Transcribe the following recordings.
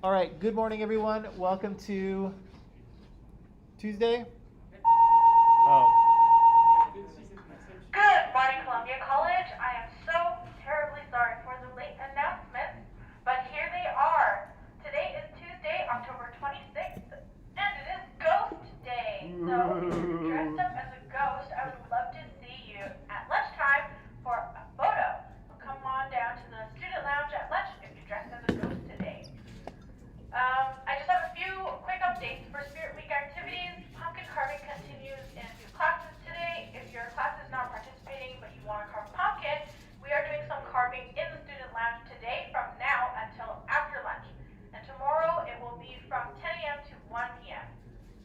All right, good morning, everyone. Welcome to Tuesday. Oh, Good morning, Columbia College. I am so terribly sorry for the late announcements, but here they are. Today is Tuesday, October 26th, and it is Ghost Day. So if you're dressed up as a ghost, I would love to see you at lunchtime for a photo. So come on down to the student lounge at lunch if you're dressed as a ghost today. I just have a few quick updates for Spirit Week activities. Pumpkin carving continues in a few classes today. If your class is not participating but you want to carve a pumpkin, we are doing some carving in the student lounge today from now until after lunch. And tomorrow it will be from 10 a.m. to 1 p.m.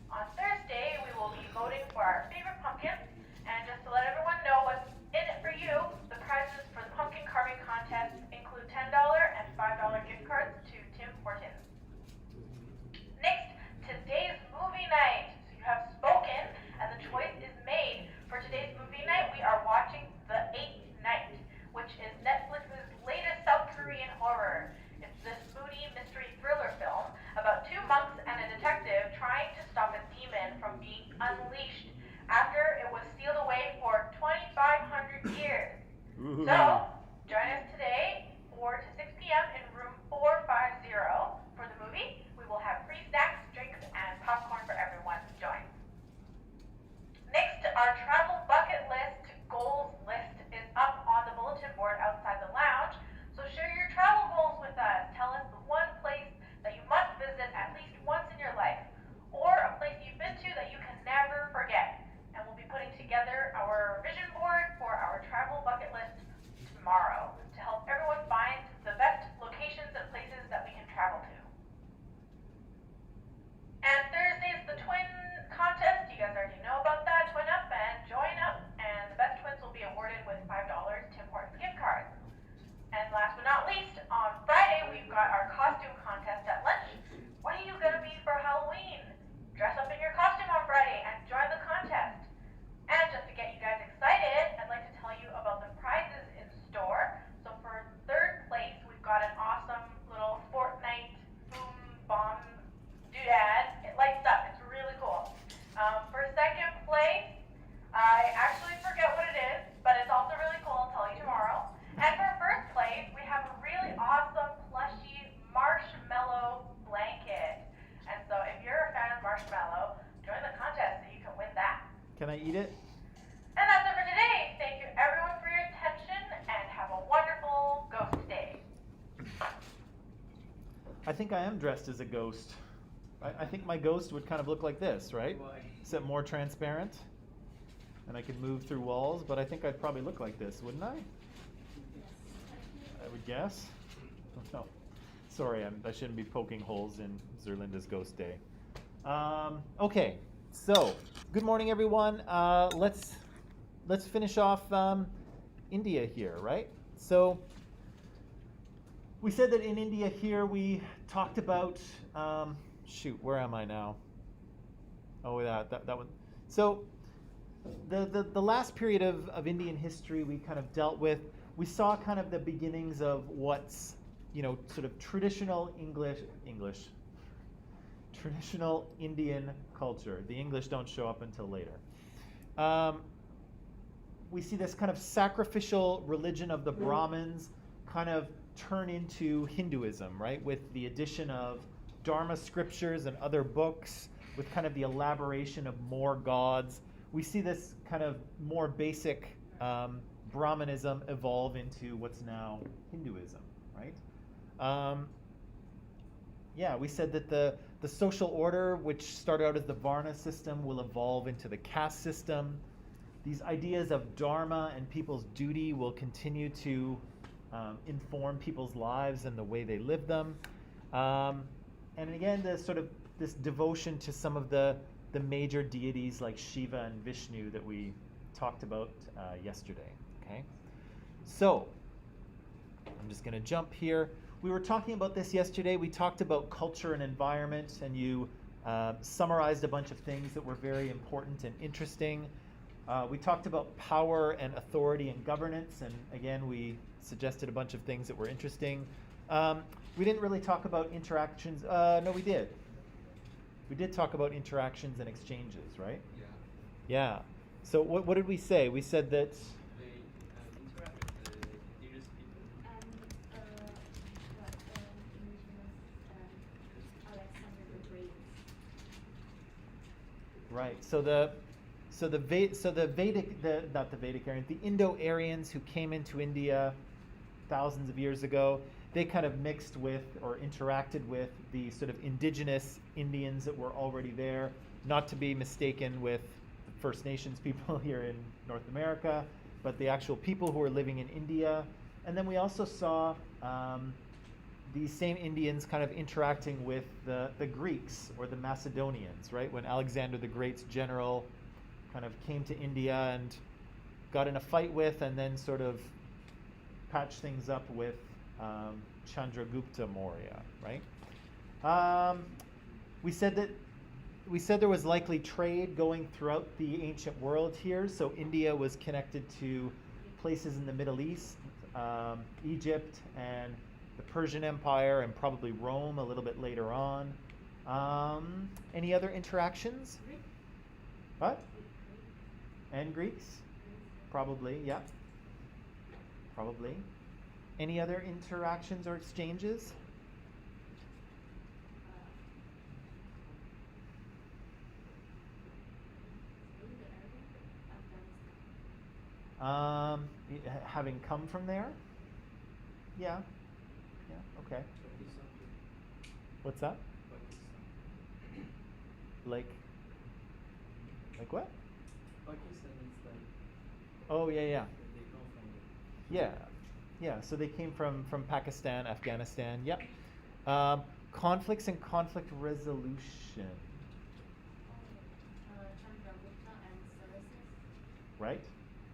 On Thursday, we will be voting for our favorite pumpkins. And just to let everyone know what's in it for you, the prizes for the pumpkin carving contest include $10 and $5 gift cards to Tim Hortons. Next, today's movie night. So you have spoken, and the choice is made. For today's movie night, we are watching The Eighth Night, which is Netflix's latest South Korean horror. It's this moody mystery thriller film about two monks and a detective trying to stop a demon from being unleashed after it was sealed away for 2,500 years. So, join us today, 4 to 6 p.m. in room 450 for the movie. We will have free snacks, drinks, and popcorn for everyone to join. Next, our travel bucket list goals list is up on the bulletin board outside the lounge. So share your travel goals with us. Tell us the one place that you must visit at least once in your life, or a place you've been to that you can never forget. And we'll be putting together our vision board for our travel bucket list tomorrow to help everyone find the best locations and places that we can travel to. And Thursday is the twin contest. You guys already know about that. Twin up and join up, and the best twins will be awarded with $5 Tim Hortons gift cards. And last but not least, on Friday we've got our costume contest at lunch. What are you gonna be for Halloween? Dress up in your costume on Friday and join the contest. And just to get you guys excited, I'd like to tell you about the prizes in store. So for third place, we've got an awesome little Fortnite boom bomb doodad. It lights up. It's really cool. For second place, I actually forget what it is, but it's also really cool. I'll tell you tomorrow. And for first place, we have a really awesome plushy marshmallow blanket. And so if you're a fan of marshmallow, join the contest so you can win that. can I eat it? And that's it for today. Thank you everyone for your attention and have a wonderful ghost day. I think I am dressed as a ghost. I think my ghost would kind of look like this, right? Except more transparent. And I could move through walls, but I think I'd probably look like this, wouldn't I? I would guess. Oh, no. Sorry, I shouldn't be poking holes in Zerlinda's ghost day. Okay, so good morning, everyone. Let's finish off India here, right? So we said that in India here we talked about shoot, where am I now? Oh, that one. So the last period of Indian history we kind of dealt with. We saw kind of the beginnings of what's, sort of traditional traditional Indian culture. The English don't show up until later. We see this kind of sacrificial religion of the Brahmins kind of turn into Hinduism, right? With the addition of Dharma scriptures and other books, with kind of the elaboration of more gods. We see this kind of more basic Brahmanism evolve into what's now Hinduism, right? We said that the social order, which started out as the Varna system, will evolve into the caste system. These ideas of dharma and people's duty will continue to inform people's lives and the way they live them. And again, this devotion to some of the major deities like Shiva and Vishnu that we talked about yesterday. Okay, so I'm just going to jump here. We were talking about this yesterday. We talked about culture and environment, and you summarized a bunch of things that were very important and interesting. We talked about power and authority and governance, and again, we suggested a bunch of things that were interesting. We didn't really talk about interactions. No, we did. We did talk about interactions and exchanges, right? Yeah. Yeah. So what did we say? We said that. They interact with the indigenous people. And what indigenous Alexander the Great. Right. Not the Vedic Aryan, the Indo-Aryans who came into India thousands of years ago, they kind of mixed with or interacted with the sort of indigenous Indians that were already there, not to be mistaken with the First Nations people here in North America, but the actual people who were living in India. And then we also saw these same Indians kind of interacting with the Greeks or the Macedonians, right? When Alexander the Great's general kind of came to India and got in a fight with and then sort of patched things up with Chandragupta Maurya, right? We said there was likely trade going throughout the ancient world here. So India was connected to places in the Middle East, Egypt and the Persian Empire, and probably Rome a little bit later on. Any other interactions? What? And Greeks? Probably, yeah. Probably. Any other interactions or exchanges? Having come from there? Yeah. Yeah, okay. What's that? Like what? Pakistan is like. Oh, yeah. They come from. Yeah, so they came from Pakistan, Afghanistan, yep. Conflicts and conflict resolution. Chandragupta and Seleucus. Right?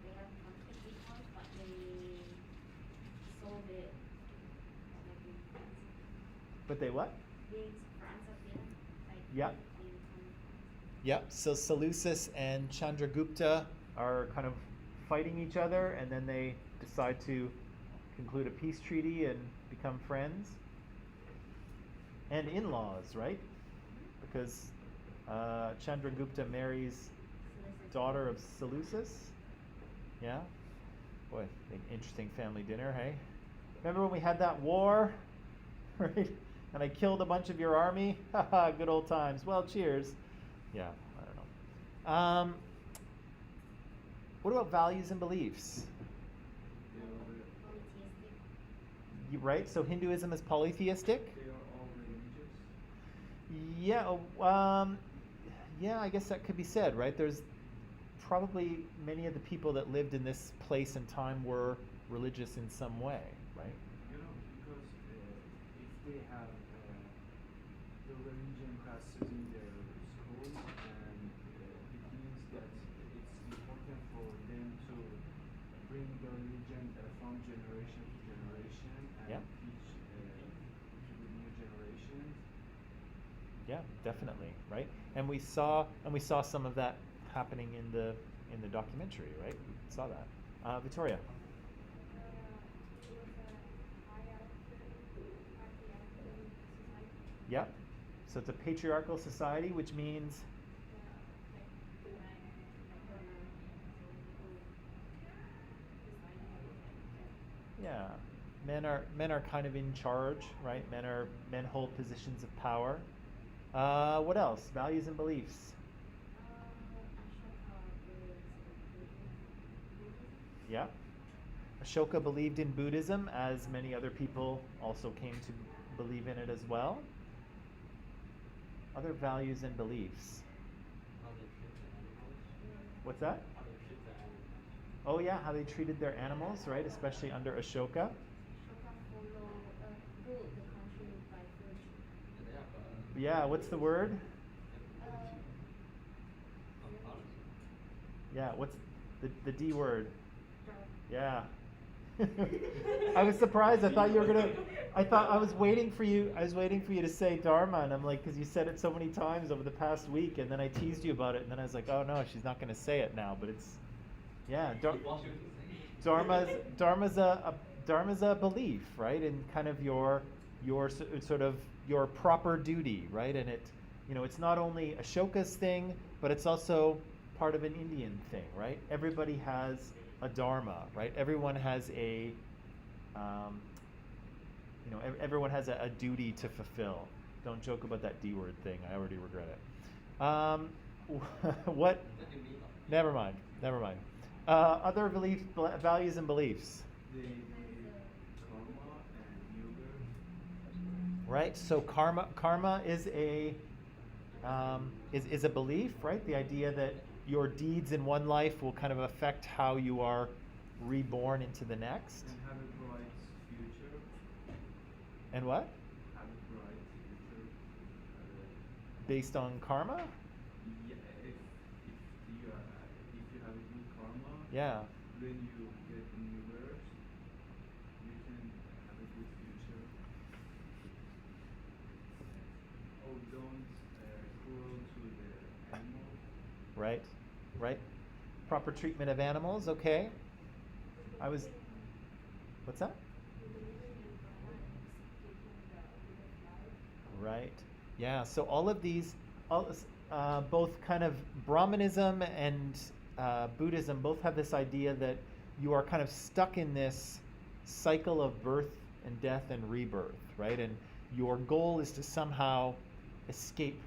They have conflict before, but they solved it. Like in France. But they what? Being France at the end. Like Yeah. they become Yep, so Seleucus and Chandragupta are kind of fighting each other, and then they decide to conclude a peace treaty and become friends. And in-laws, right? Because Chandragupta marries Seleucus. daughter of Seleucus. Yeah? Boy, an interesting family dinner, hey? Remember when we had that war? Right? And I killed a bunch of your army? Haha, good old times. Well, cheers. Yeah, I don't know. What about values and beliefs? Polytheistic. Right? So Hinduism is polytheistic? They are all religious. Yeah, yeah, I guess that could be said, right? There's probably many of the people that lived in this place and time were religious in some way, right? You know, because if they have the religion classes in their schools, and it means that it's important for them to bring the religion from generation to generation and Yeah. teach to the new generations. Yeah, definitely, right? And we saw some of that happening in the documentary, right? We saw that. Victoria. It was a hierarchical society. Yep. So it's a patriarchal society, which means yeah, men are kind of in charge, right? Men hold positions of power. What else? Values and beliefs. Yeah. Ashoka believed in Buddhism, as many other people also came to believe in it as well. Other values and beliefs. How they treat the animals. What's that? How they treat the animals. Oh yeah, how they treated their animals, right? Especially under Ashoka. Ruled the country by virtue. And they have Yeah, what's the word? Yeah, what's the D word? Yeah. I was surprised. I thought you were gonna. I was waiting for you. I was waiting for you to say Dharma, and I'm like, because you said it so many times over the past week, and then I teased you about it, and then I was like, oh no, she's not gonna say it now. But it's, yeah, Dharma's a Dharma's a belief, right? And kind of your sort of your proper duty, right? And it's not only Ashoka's thing, but it's also part of an Indian thing, right? Everybody has a dharma, right? Everyone has everyone has a duty to fulfill. Don't joke about that D word thing. I already regret it. What? What do you mean? Never mind. Never mind. Other values and beliefs. The karma and yoga. Right. So karma is a belief, right? The idea that your deeds in one life will kind of affect how you are reborn into the next. And have a bright future. And what? Have a bright future. Based on karma? Yeah, if you have a good karma, Yeah. when you get a new birth, you can have a good future. Oh, don't cruel to the animals. Right. Right. Proper treatment of animals. Okay. What's that? Right. Yeah. So all of these, both kind of Brahmanism and Buddhism, both have this idea that you are kind of stuck in this cycle of birth and death and rebirth, right? And your goal is to somehow escape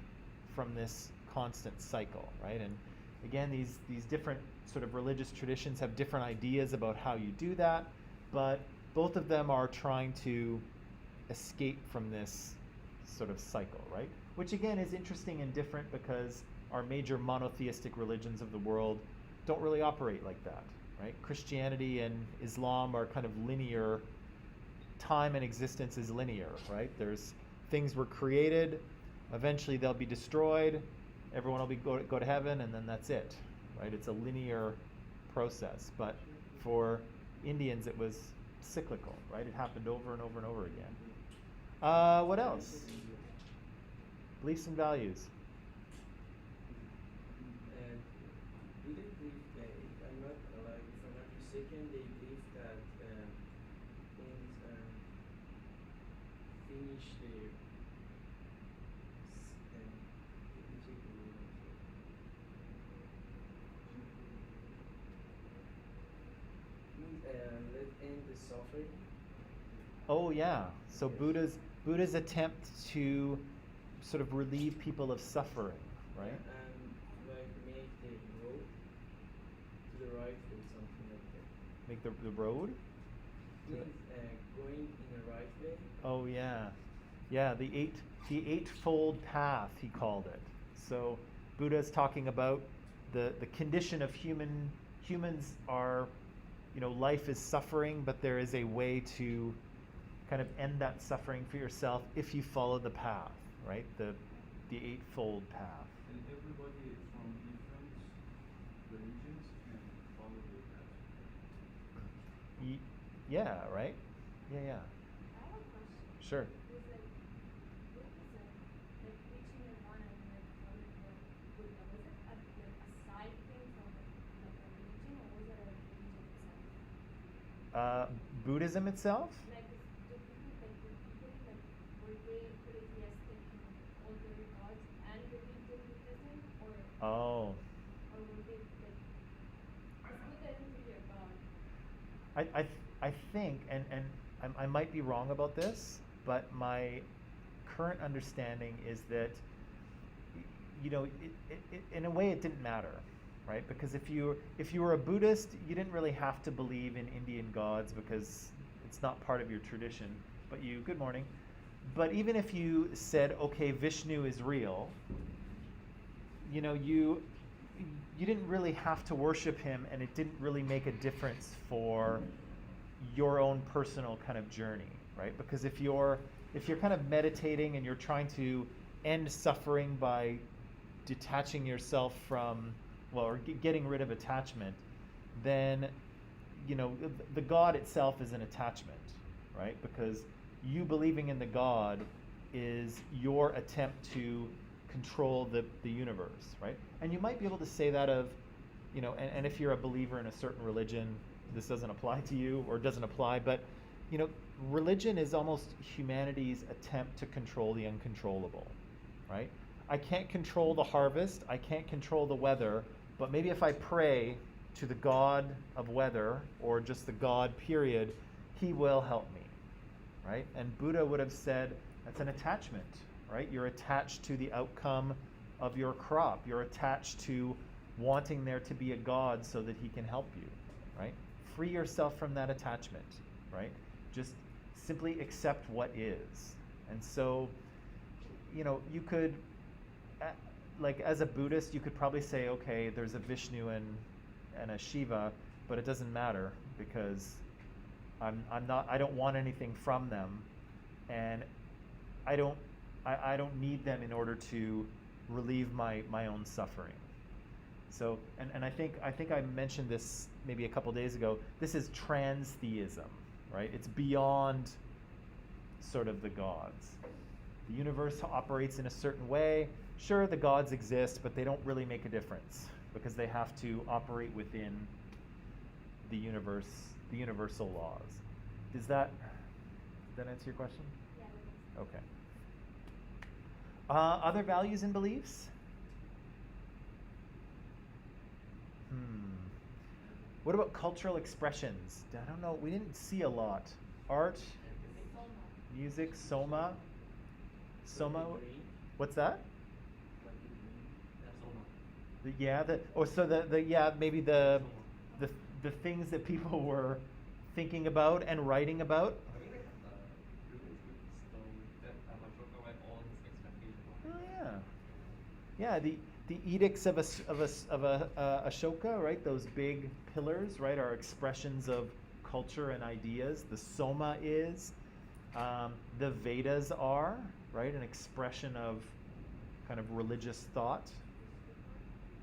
from this constant cycle, right? And again, these different sort of religious traditions have different ideas about how you do that, but both of them are trying to escape from this sort of cycle, right? Which again is interesting and different because our major monotheistic religions of the world don't really operate like that, right? Christianity and Islam are kind of linear. Time and existence is linear, right? There's things were created, eventually they'll be destroyed, everyone will go to heaven, and then that's it, right? It's a linear process. But for Indians, it was cyclical, right? It happened over and over and over again. What else? Beliefs and values. And do they believe that, if I'm not mistaken, they believe that things finish their let me check the word also. Let end the suffering. Oh yeah. So Buddha's attempt to sort of relieve people of suffering, right? And like make the road to the right or something like that. Make the road. Means going in the right way. Oh yeah, yeah. The eightfold path, he called it. So Buddha's talking about the condition of humans are, life is suffering, but there is a way to kind of end that suffering for yourself if you follow the path, right? The eightfold path. And everybody from different religions can follow the path. Yeah, right? Yeah. I have a question. Sure. Was like Buddhism, like preaching nirvana and like following the Buddha, was it like a side thing from like a religion, or was it a religion itself? Buddhism itself? Like the people like were they polytheistic in all their gods and believed in Buddhism, or Oh. were they like? Because Buddha isn't really a god. I think, and I might be wrong about this, but my current understanding is that, in a way it didn't matter, right? Because if you were a Buddhist, you didn't really have to believe in Indian gods because it's not part of your tradition. But good morning. But even if you said, okay, Vishnu is real, you didn't really have to worship him, and it didn't really make a difference for your own personal kind of journey, right? Because if you're kind of meditating and you're trying to end suffering by detaching yourself from, or getting rid of attachment, then the God itself is an attachment, right? Because you believing in the God is your attempt to control the universe, right? And you might be able to say that of, and if you're a believer in a certain religion, this doesn't apply to you or doesn't apply, but you know, religion is almost humanity's attempt to control the uncontrollable, right? I can't control the harvest, I can't control the weather, but maybe if I pray to the god of weather or just the god period, he will help me, right? And Buddha would have said that's an attachment, right? You're attached to the outcome of your crop. You're attached to wanting there to be a god so that he can help you, right? Free yourself from that attachment, right? Just simply accept what is. And so, you know, you could, like as a Buddhist, you could probably say, okay, there's a Vishnu and a Shiva, but it doesn't matter because I don't want anything from them, and I don't need them in order to relieve my own suffering. So, and I think I mentioned this maybe a couple days ago. This is transtheism, right? It's beyond sort of the gods. The universe operates in a certain way. Sure, the gods exist, but they don't really make a difference because they have to operate within the universe, the universal laws. Does that answer your question? Yeah. Okay. Other values and beliefs? What about cultural expressions? I don't know. We didn't see a lot. Art, music, soma. Soma. What's that? Maybe the things that people were thinking about and writing about. I think they have the ruins with the stone that Ashoka went all his expectations on. Oh yeah. Yeah, the edicts of Ashoka, right? Those big pillars, right, are expressions of culture and ideas. The Soma is, the Vedas are, right, an expression of kind of religious thought.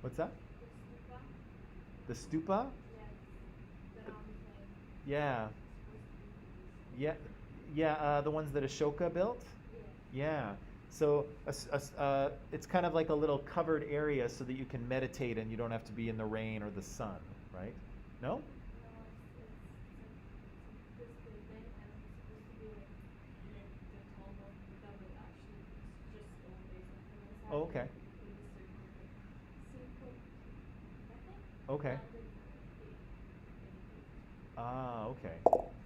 What's that? The stupa? Yeah. Yeah, the ones that Ashoka built? Yeah. So it's kind of like a little covered area so that you can meditate and you don't have to be in the rain or the sun, right? No? Oh, okay. Okay. Ah, okay.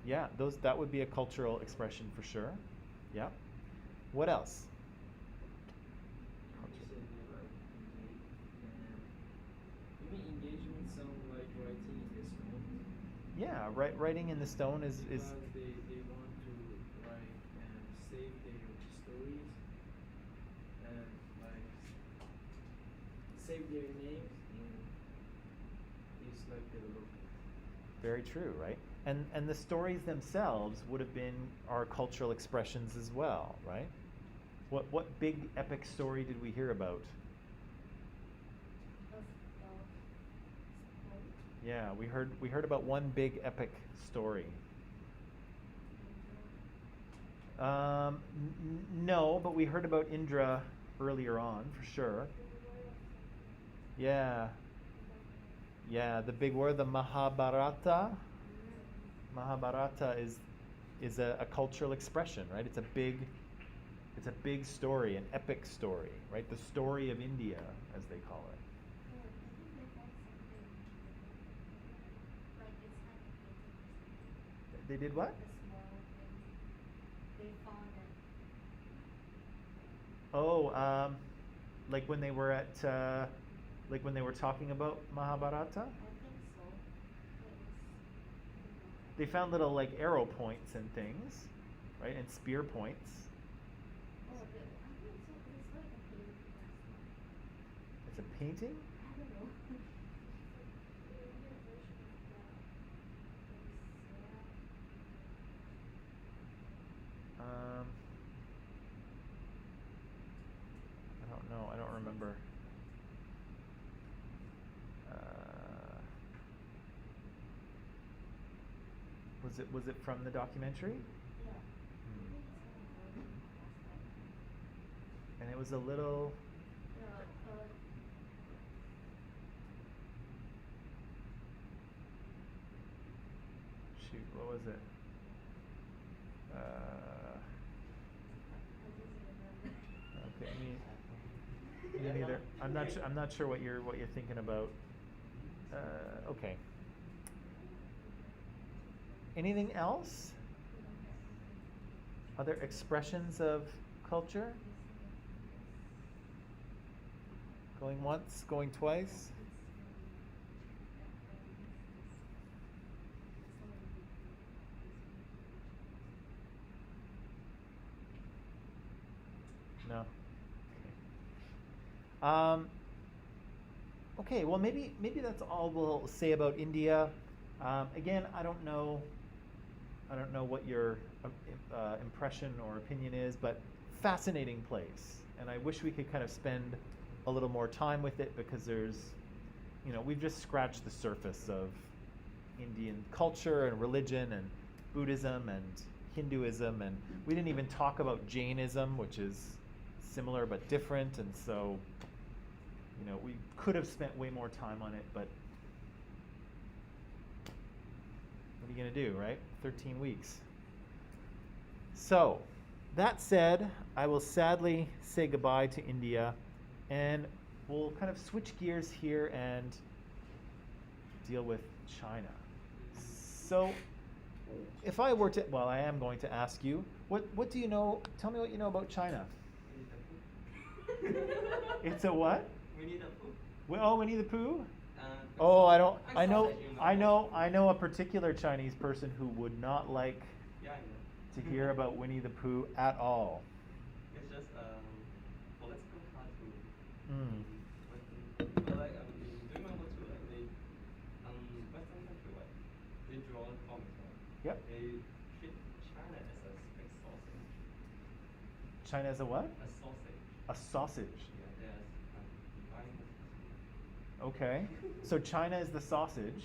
Yeah, that would be a cultural expression for sure. Yeah. What else? You said maybe engagement sound like writing in the stone. Yeah, writing in the stone is Because they want to write and save their stories and like save their names in this like development. very true, right? And the stories themselves would have been our cultural expressions as well, right? What big epic story did we hear about? Yeah, we heard about one big epic story. No, but we heard about Indra earlier on for sure. Yeah. Yeah, the big word, the Mahabharata. Mahabharata is a cultural expression, right? It's a big story, an epic story, right? The story of India, as they call it. They did what? Oh, like when they were like when they were talking about Mahabharata? They found little like arrow points and things, right? And spear points. It's a painting? I don't know. I don't remember. Was it from the documentary? And it was a little. Shoot, what was it? Okay, me neither. I'm not sure what you're thinking about. Okay. Anything else? Other expressions of culture? Going once, going twice? No. Okay. Well, maybe that's all we'll say about India. Again, I don't know what your impression or opinion is, but fascinating place, and I wish we could kind of spend a little more time with it because we've just scratched the surface of Indian culture and religion and Buddhism and Hinduism, and we didn't even talk about Jainism, which is similar but different, and so we could have spent way more time on it, but what are you going to do, right? 13 weeks. So, that said, I will sadly say goodbye to India, and we'll kind of switch gears here and deal with China. So, if I were to, well, I am going to ask you, what do you know? Tell me what you know about China. It's a what? Winnie the Pooh. Oh, Winnie the Pooh? Oh, I don't. I know a particular Chinese person who would not like Yeah, I know. to hear about Winnie the Pooh at all. It's just political cartoon. Mm. But like during World War II, like they Western country like they draw comics, right? Yep. They treat China as a big sausage. China is a what? A sausage. A sausage. Yeah, there's dividing the Okay. So China is the sausage.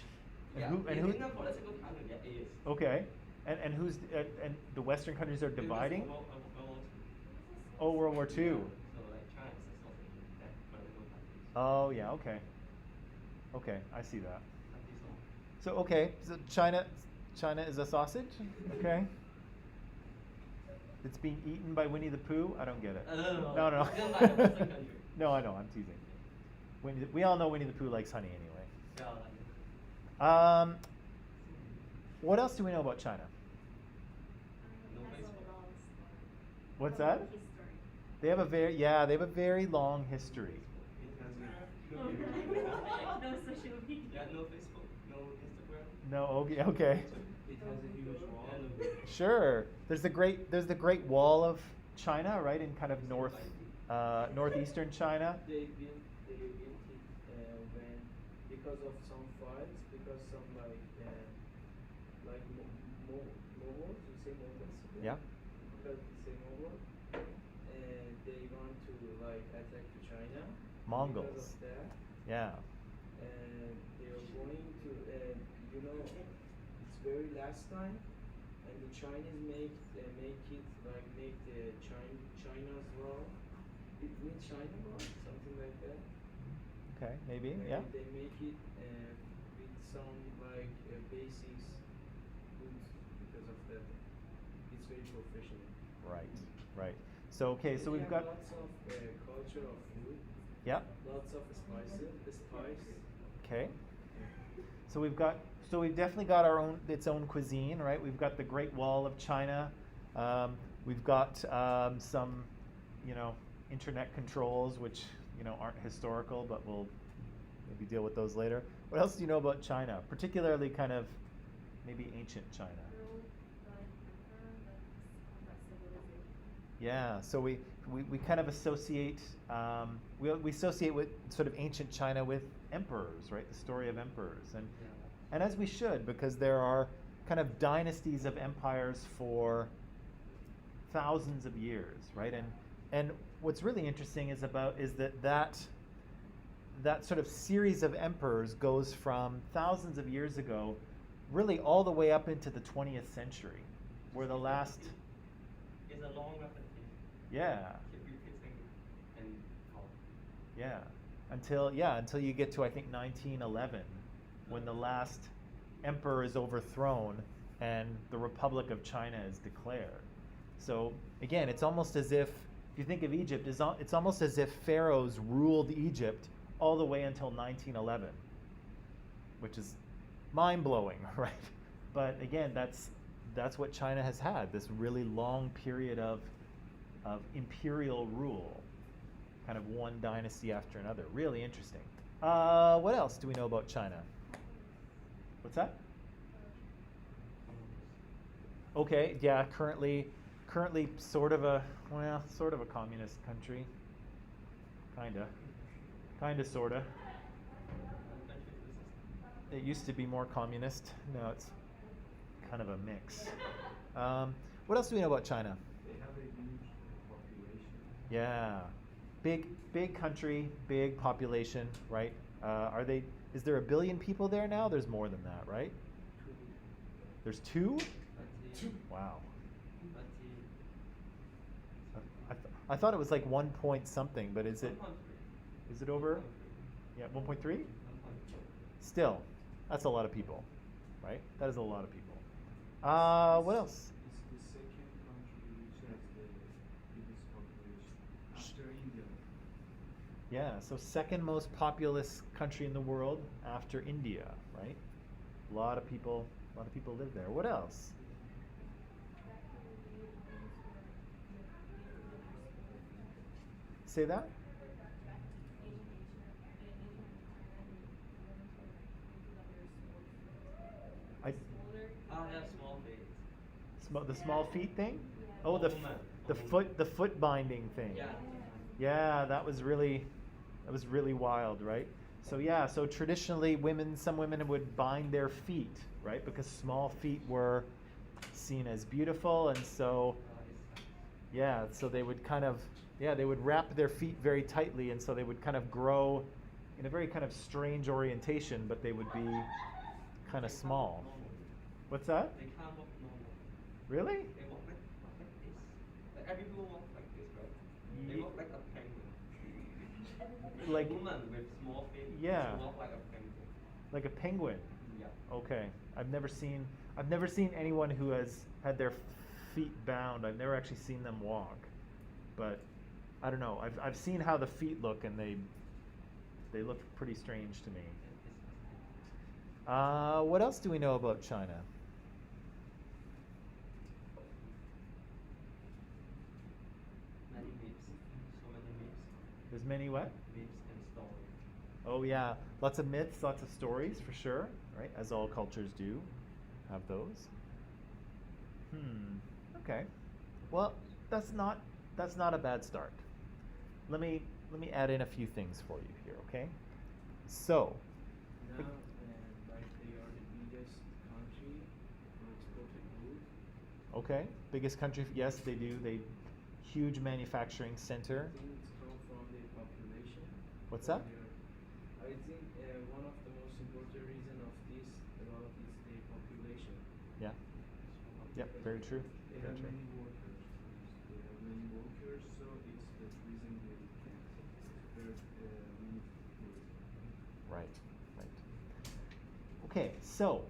And yeah, who? And in who? the political cartoon, yeah, it is. Okay. And who's? And the Western countries are dividing. World War II. Oh, World War II. So like China is a sausage in that political countries. Oh yeah. Okay. Okay, I see that. I think so. So okay, so China is a sausage. Okay. It's being eaten by Winnie the Pooh. I don't get it. No. Just like a Western country. No, I know. I'm teasing. We all know Winnie the Pooh likes honey anyway. Yeah, like What else do we know about China? No That's Facebook. a long story. What's A that? long history. They have a very long history. It has No social media. yeah, no Facebook, no Instagram. No, okay. It has a huge wall. Sure. There's the Great Wall of China, right, in kind of northeastern China. They built it when because of some fights, because some Mongols, you say Mongols? Yeah. Because you say Mongol, and they want to attack to China. Mongols. Because of that, Yeah. and they are going to, it's very last time, and the Chinese make the China's law. It means China law, something like that. Okay, maybe. And Yeah. they make it with some basics goods because of that. It's very professional. Right. So okay, so They we've have got lots of culture of food. yeah. Lots of spice. Okay. So we've definitely got its own cuisine, right? We've got the Great Wall of China. We've got some, internet controls, which aren't historical, but we'll maybe deal with those later. What else do you know about China, particularly kind of maybe ancient China? Yeah. So we kind of associate we associate with sort of ancient China with emperors, right? The story of emperors, and as we should, because there are kind of dynasties of empires for thousands of years, right? And what's really interesting is that sort of series of emperors goes from thousands of years ago, really all the way up into the 20th century, where the last It's a long repetition. yeah Keep repeating and how. until you get to I think 1911, when the last emperor is overthrown, and the Republic of China is declared. So again, it's almost as if you think of Egypt, it's almost as if pharaohs ruled Egypt all the way until 1911, which is mind-blowing, right? But again, that's what China has had, this really long period of imperial rule, kind of one dynasty after another. Really interesting. What else do we know about China? What's that? Okay, yeah, currently sort of a communist country. Kinda, sorta. It used to be more communist. Now it's kind of a mix. What else do we know about China? They have a huge population. Yeah, big country, big population, right? Is there 1 billion people there now? There's more than that, right? There's 2? Wow. I thought it was like 1 point something, but is it over? Yeah, 1.3? Still, that's a lot of people, right? That is a lot of people. What else? It's the second country which has the biggest population after India. Yeah, so second most populous country in the world after India, right? A lot of people live there. What else? Say that? I, Yeah, small feet. the small feet thing? Oh, Oh, man. the foot binding thing. Yeah. Yeah, that was really wild, right? So yeah, so traditionally some women would bind their feet, right? Because small feet were seen as beautiful, and so yeah, so they would they would wrap their feet very tightly, and so they would kind of grow in a very kind of strange orientation, but they would be kind of small. What's that? They can't walk normal. Really? They walk like this. Like every people walk like this, right? They Ye- walk like a penguin. Like- a woman with small feet. Yeah. She walk like a penguin. Like a penguin. Yeah. Okay. I've never seen anyone who has had their feet bound. I've never actually seen them walk. But I don't know. I've seen how the feet look, and they look pretty strange to me. What else do we know about China? Many myths. So many myths. There's many what? Myths and stories. Oh yeah, lots of myths, lots of stories for sure, right? As all cultures do, have those. Okay. Well, that's not a bad start. Let me add in a few things for you here, okay? So, Now, like they are the biggest country for exported goods. okay, biggest country, yes, they do. Huge manufacturing center. I think it's come from the population. What's that? I think one of the most important reason of this about is the population. Yeah. Yep, very true. They Very have true. many workers. They have many workers, so it's the reason they can export many goods. Right. Okay, so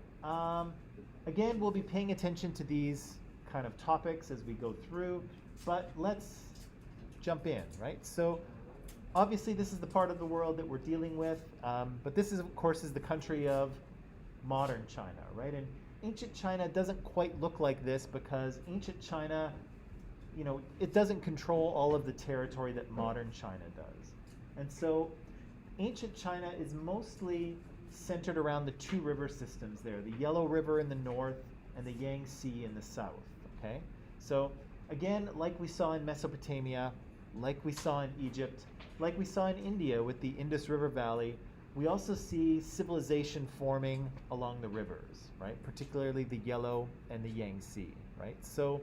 again, we'll be paying attention to these kind of topics as we go through, but let's jump in, right? So obviously this is the part of the world that we're dealing with, but this is, of course, is the country of modern China, right? And ancient China doesn't quite look like this because ancient China, it doesn't control all of the territory that modern China does. And so ancient China is mostly centered around the 2 river systems there, the Yellow River in the north and the Yangtze in the south, okay? So again, like we saw in Mesopotamia, like we saw in Egypt, like we saw in India with the Indus River Valley, we also see civilization forming along the rivers, right? Particularly the Yellow and the Yangtze, right? So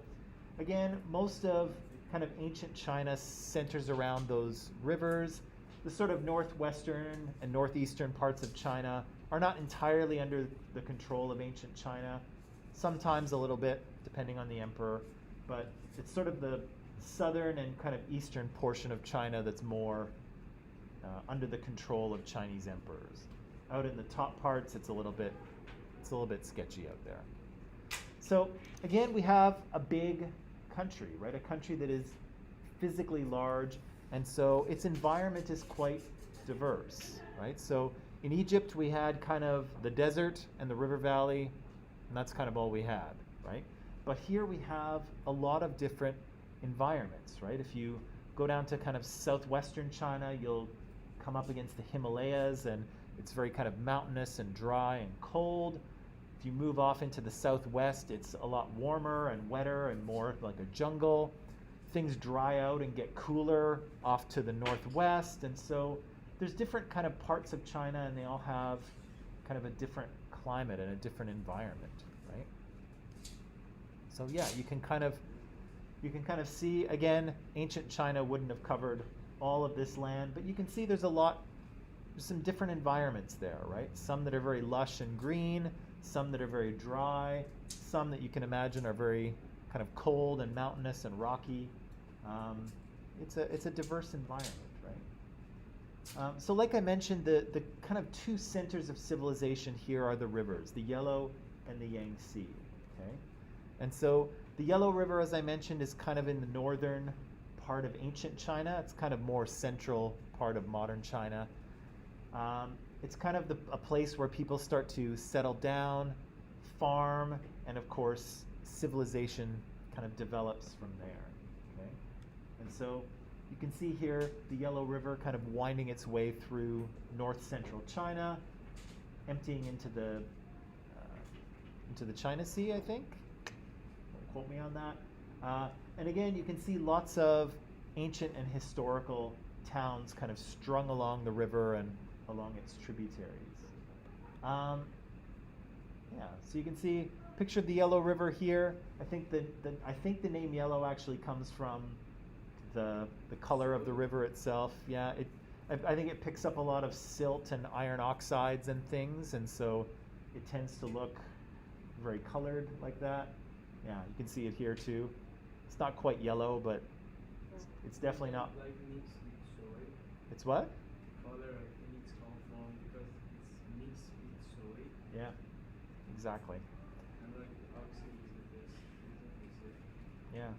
again, most of kind of ancient China centers around those rivers. The sort of northwestern and northeastern parts of China are not entirely under the control of ancient China. Sometimes a little bit, depending on the emperor, but it's sort of the southern and kind of eastern portion of China that's more under the control of Chinese emperors. Out in the top parts, it's a little bit sketchy out there. So again, we have a big country, right? A country that is physically large, and so its environment is quite diverse, right? So in Egypt, we had kind of the desert and the river valley, and that's kind of all we had, right? But here we have a lot of different environments, right? If you go down to kind of southwestern China, you'll come up against the Himalayas, and it's very kind of mountainous and dry and cold. If you move off into the southwest, it's a lot warmer and wetter and more like a jungle. Things dry out and get cooler off to the northwest, and so there's different kind of parts of China, and they all have kind of a different climate and a different environment, right? So yeah, you can kind of see, again, ancient China wouldn't have covered all of this land, but you can see there's some different environments there, right? Some that are very lush and green, some that are very dry, some that you can imagine are very kind of cold and mountainous and rocky. It's a diverse environment, right? So like I mentioned, the kind of two centers of civilization here are the rivers, the Yellow and the Yangtze, okay? And so the Yellow River, as I mentioned, is kind of in the northern part of ancient China. It's kind of more central part of modern China. It's kind of a place where people start to settle down, farm, and of course, civilization kind of develops from there, okay? And so you can see here the Yellow River kind of winding its way through north-central China, emptying into the China Sea, I think. Don't quote me on that. And again, you can see lots of ancient and historical towns kind of strung along the river and along its tributaries. Yeah, so you can see, picture the Yellow River here. I think the name yellow actually comes from the color of the river itself. Yeah, I think it picks up a lot of silt and iron oxides and things, and so it tends to look very colored like that. Yeah, you can see it here too. It's not quite yellow, but it's definitely not. Like mixed with soy. It's what? Color, I think it's come from because it's mixed with soy. Yeah, exactly. And like oxide is the best reason to say. Yeah.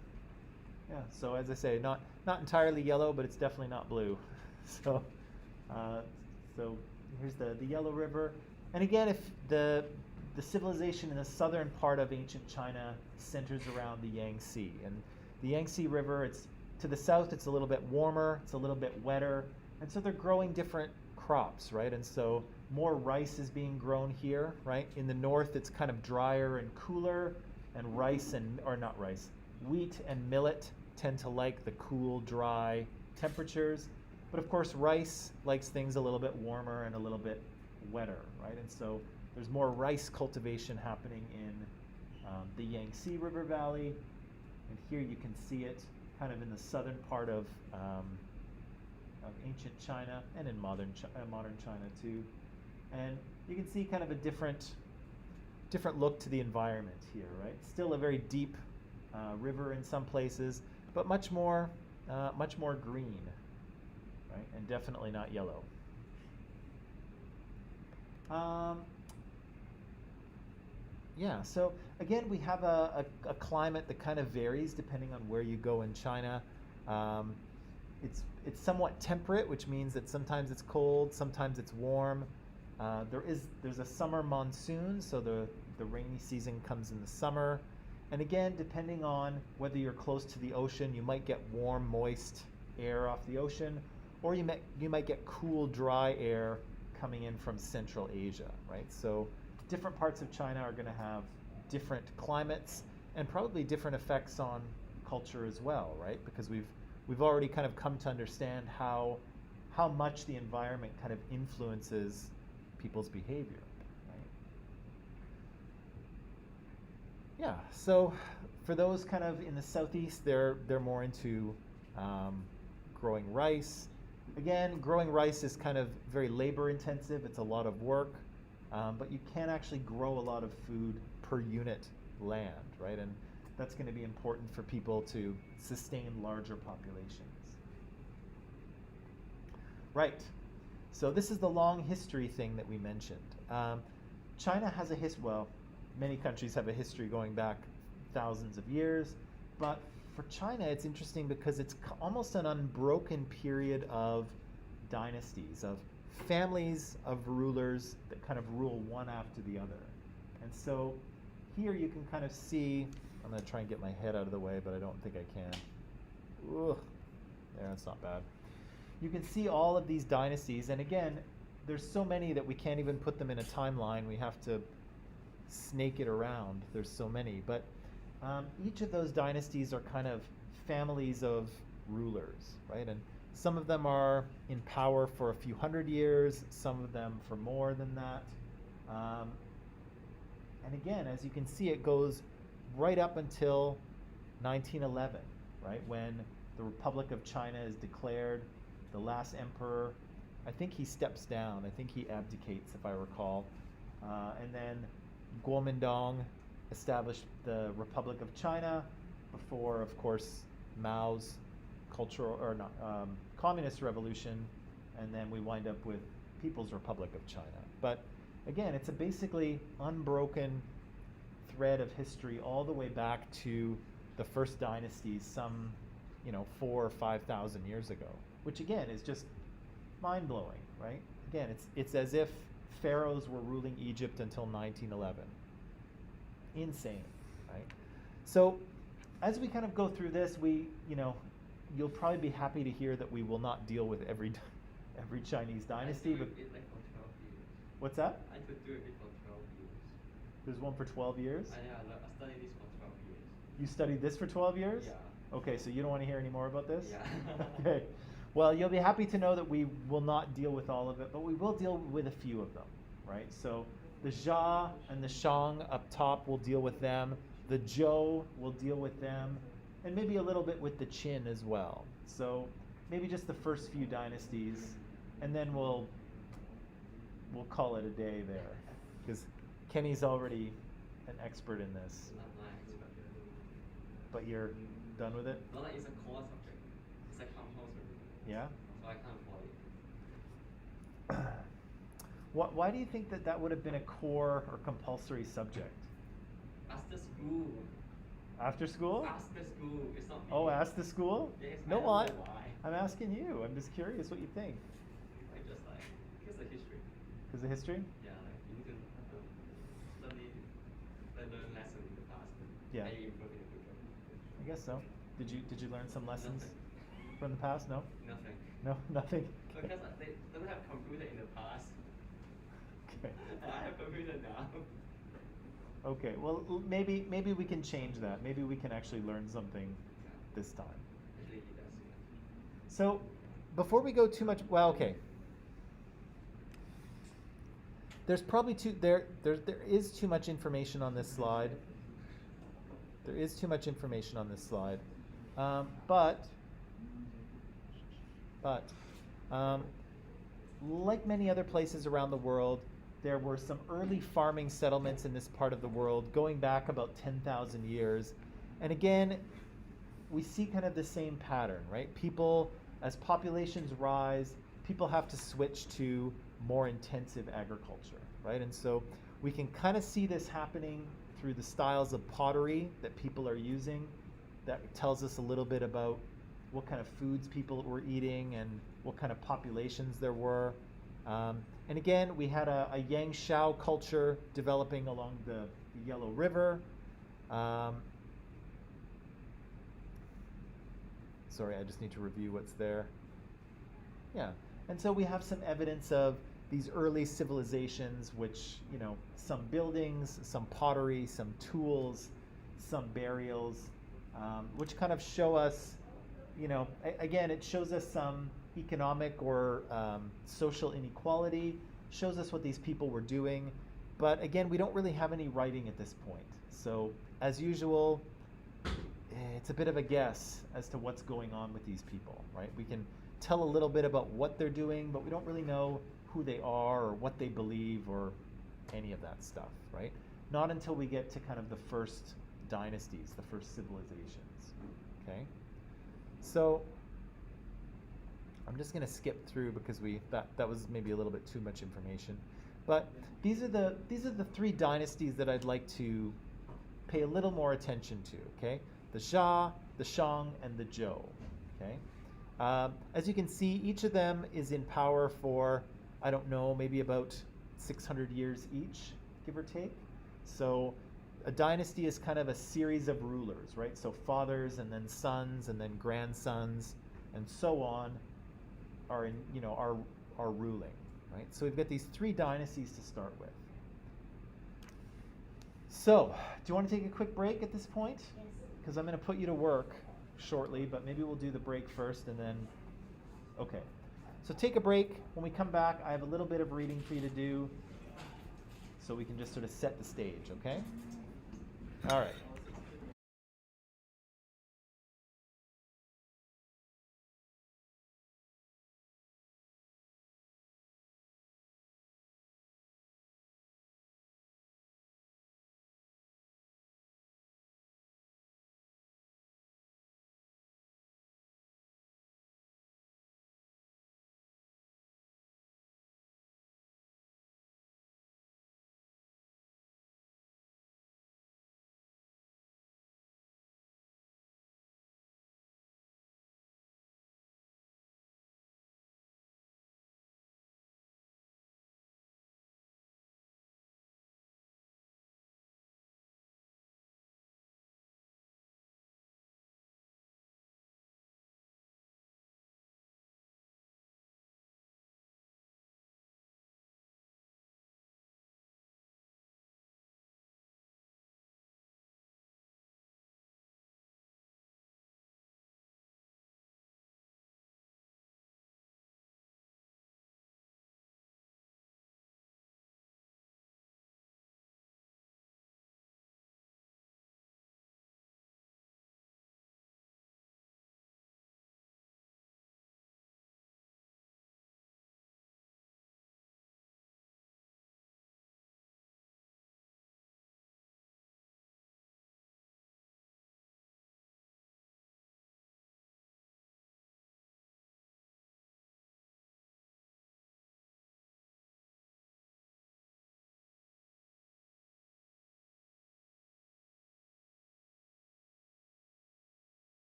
Yeah, so as I say, not entirely yellow, but it's definitely not blue. So here's the Yellow River. And again, if the civilization in the southern part of ancient China centers around the Yangtze. And the Yangtze River, it's to the south, it's a little bit warmer, it's a little bit wetter. And so they're growing different crops, right? And so more rice is being grown here, right? In the north, it's kind of drier and cooler, and wheat and millet tend to like the cool, dry temperatures. But of course, rice likes things a little bit warmer and a little bit wetter, right? And so there's more rice cultivation happening in the Yangtze River Valley. And here you can see it kind of in the southern part of ancient China and in modern China too. And you can see kind of a different look to the environment here, right? Still a very deep river in some places, but much more green, right? And definitely not yellow. Yeah, so again, we have a climate that kind of varies depending on where you go in China. It's somewhat temperate, which means that sometimes it's cold, sometimes it's warm. There's a summer monsoon, so the rainy season comes in the summer. And again, depending on whether you're close to the ocean, you might get warm, moist air off the ocean, or you might get cool, dry air coming in from Central Asia, right? So different parts of China are going to have different climates and probably different effects on culture as well, right? Because we've already kind of come to understand how much the environment kind of influences people's behavior, right? Yeah, so for those kind of in the southeast, they're more into growing rice. Again, growing rice is kind of very labor intensive. It's a lot of work, but you can actually grow a lot of food per unit land, right? And that's going to be important for people to sustain larger populations. Right. So this is the long history thing that we mentioned. China has a history, well, many countries have a history going back thousands of years. But for China, it's interesting because it's almost an unbroken period of dynasties, of families of rulers that kind of rule one after the other. And so here you can kind of see, I'm going to try and get my head out of the way, but I don't think I can. Ugh. There, that's not bad. You can see all of these dynasties, and again, there's so many that we can't even put them in a timeline. We have to snake it around. There's so many. But each of those dynasties are kind of families of rulers, right? And some of them are in power for a few hundred years, some of them for more than that. And again, as you can see, it goes right up until 1911, right? When the Republic of China is declared, the last emperor, I think he steps down. I think he abdicates, if I recall. And then Kuomintang established the Republic of China before, of course, Mao's cultural or not communist revolution, and then we wind up with People's Republic of China. But again, it's a basically unbroken thread of history all the way back to the first dynasties, some 4,000 or 5,000 years ago, which again is just mind-blowing, right? Again, it's as if pharaohs were ruling Egypt until 1911. Insane, right? So as we kind of go through this, you'll probably be happy to hear that we will not deal with every Chinese dynasty. But It like for 12 years. what's that? I could do it for 12 years. There's one for 12 years. I studied this for 12 years. You studied this for 12 years? Yeah. Okay, so you don't want to hear any more about this? Yeah. Okay. Well, you'll be happy to know that we will not deal with all of it, but we will deal with a few of them, right? So the Xia and the Shang up top, we'll deal with them. The Zhou, we'll deal with them. And maybe a little bit with the Qin as well. So maybe just the first few dynasties, and then we'll call it a day there, because Kenny's already an expert in this. Not my expert. But you're done with it? Not like it's a core subject. It's like compulsory. Yeah? So I can't avoid it. Why do you think that would have been a core or compulsory subject? After school. After school? After school. It's not me. Oh, ask the school? Yes, No, I don't what? know why. I'm asking you. I'm just curious what you think. I just like, because the history. Because of history? Yeah, like you need to study, learn lessons in the past. Yeah. And you improve in the future. I guess so. Did you learn some lessons Nothing. from the past? No? Nothing. No, nothing. Because they don't have computer in the past. Okay. I have computer now. Okay. Well, maybe we can change that. Maybe we can actually learn something this time. Actually, he does. Yeah. So, before we go too much, well, okay. There's probably there is too much information on this slide. There is too much information on this slide, but like many other places around the world, there were some early farming settlements in this part of the world going back about 10,000 years. And again, we see kind of the same pattern, right? People, as populations rise, people have to switch to more intensive agriculture, right? And so we can kind of see this happening through the styles of pottery that people are using. That tells us a little bit about what kind of foods people were eating and what kind of populations there were. And again, we had a Yang Xiao culture developing along the Yellow River. Sorry, I just need to review what's there. Yeah, and so we have some evidence of these early civilizations, which, some buildings, some pottery, some tools, some burials, which kind of show us, again, it shows us some economic or social inequality, shows us what these people were doing. But again, we don't really have any writing at this point. So as usual, it's a bit of a guess as to what's going on with these people, right? We can tell a little bit about what they're doing, but we don't really know who they are or what they believe or any of that stuff, right? Not until we get to kind of the first dynasties, the first civilizations, okay? So I'm just going to skip through because that was maybe a little bit too much information. But these are the three dynasties that I'd like to pay a little more attention to. Okay, the Xia, the Shang, and the Zhou. Okay, as you can see, each of them is in power for, I don't know, maybe about 600 years each, give or take. So a dynasty is kind of a series of rulers, right? So fathers and then sons and then grandsons and so on are in, are ruling, right? So we've got these 3 dynasties to start with. So, do you want to take a quick break at this point? Yes. Because I'm going to put you to work shortly, but maybe we'll do the break first and then, okay. So take a break. When we come back, I have a little bit of reading for you to do so we can just sort of set the stage, okay? All right.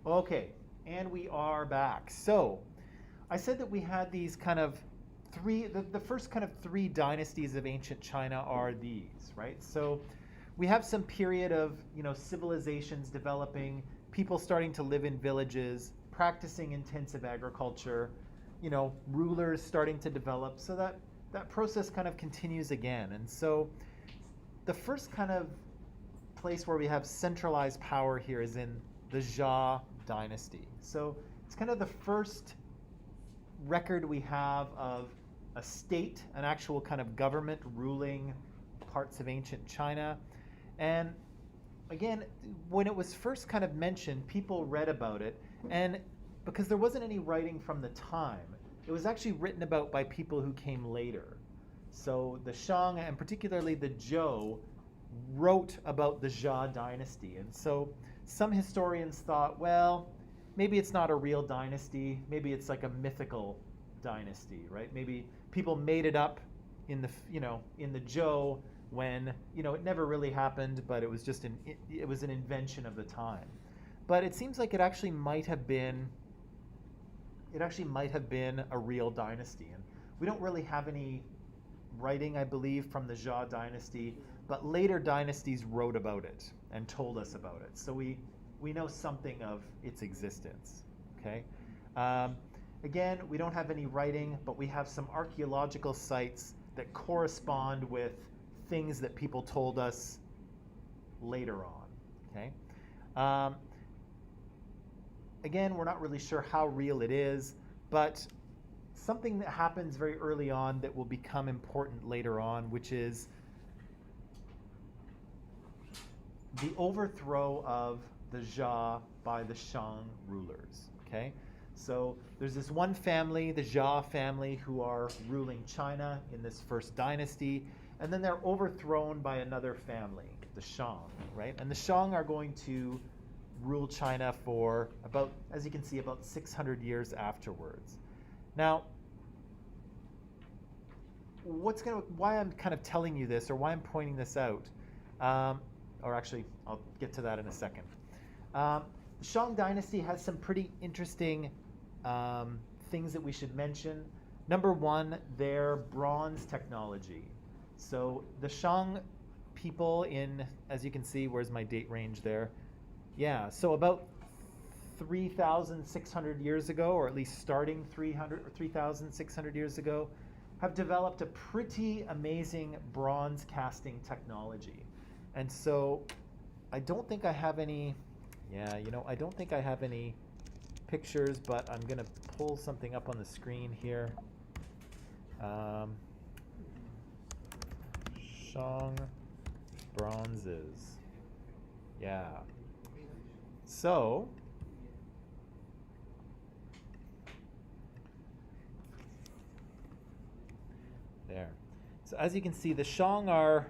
Okay, and we are back. So, I said that we had these kind of the first kind of three dynasties of ancient China are these, right? So, we have some period of, civilizations developing, people starting to live in villages, practicing intensive agriculture, rulers starting to develop. So that process kind of continues again. And so the first kind of place where we have centralized power here is in the Xiao dynasty. So it's kind of the first record we have of a state, an actual kind of government ruling parts of ancient China. And again, when it was first kind of mentioned, people read about it. And because there wasn't any writing from the time, it was actually written about by people who came later. So the Shang, and particularly the Zhou, wrote about the Xiao dynasty. And so some historians thought, well, maybe it's not a real dynasty. Maybe it's like a mythical dynasty, right? Maybe people made it up in the, in the Zhou when, it never really happened, but it was just it was an invention of the time. But it seems like it actually might have been a real dynasty. And we don't really have any writing, I believe, from the Xiao dynasty, but later dynasties wrote about it and told us about it. So we know something of its existence, okay? Again, we don't have any writing, but we have some archaeological sites that correspond with things that people told us later on, okay? Again, we're not really sure how real it is, but something that happens very early on that will become important later on, which is the overthrow of the Xiao by the Shang rulers, okay? So there's this one family, the Xiao family, who are ruling China in this first dynasty, and then they're overthrown by another family, the Shang, right? And the Shang are going to rule China for about, as you can see, about 600 years afterwards. Now, why I'm kind of telling you this, or why I'm pointing this out, or actually, I'll get to that in a second. The Shang dynasty has some pretty interesting things that we should mention. Number one, their bronze technology. So the Shang people as you can see, where's my date range there? Yeah, so about 3,600 years ago, or at least starting 3,600 years ago, have developed a pretty amazing bronze casting technology. And so I don't think I have any, I don't think I have any pictures, but I'm going to pull something up on the screen here. Shang bronzes. Yeah. So, there. So as you can see, the Shang are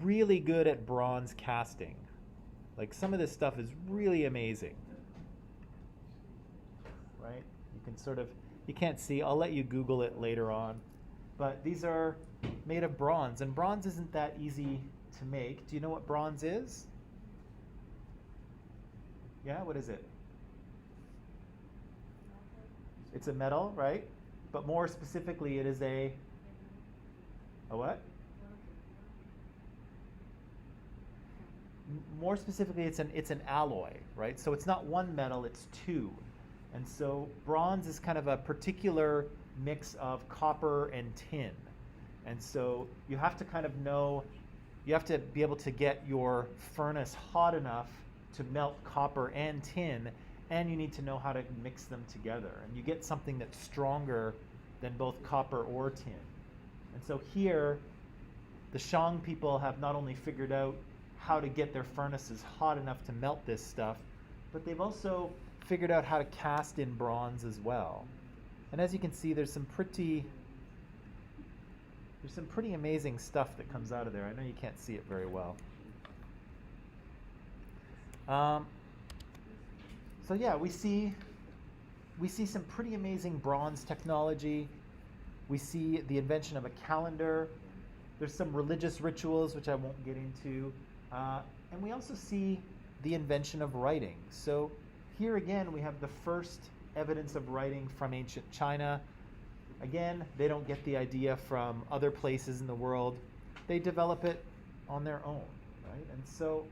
really good at bronze casting. Like, some of this stuff is really amazing. Right? You can you can't see, I'll let you Google it later on. But these are made of bronze, and bronze isn't that easy to make. Do you know what bronze is? Yeah, what is it? It's a metal, right? But more specifically, it is a what? More specifically, it's an alloy, right? So it's not one metal, it's two. And so bronze is kind of a particular mix of copper and tin. And so you have to kind of you have to be able to get your furnace hot enough to melt copper and tin, and you need to know how to mix them together. And you get something that's stronger than both copper or tin. And so here, the Shang people have not only figured out how to get their furnaces hot enough to melt this stuff, but they've also figured out how to cast in bronze as well. And as you can see, there's some pretty amazing stuff that comes out of there. I know you can't see it very well. So yeah, we see some pretty amazing bronze technology. We see the invention of a calendar. There's some religious rituals, which I won't get into. And we also see the invention of writing. So here again we have the first evidence of writing from ancient China. Again, they don't get the idea from other places in the world. They develop it on their own, right? And so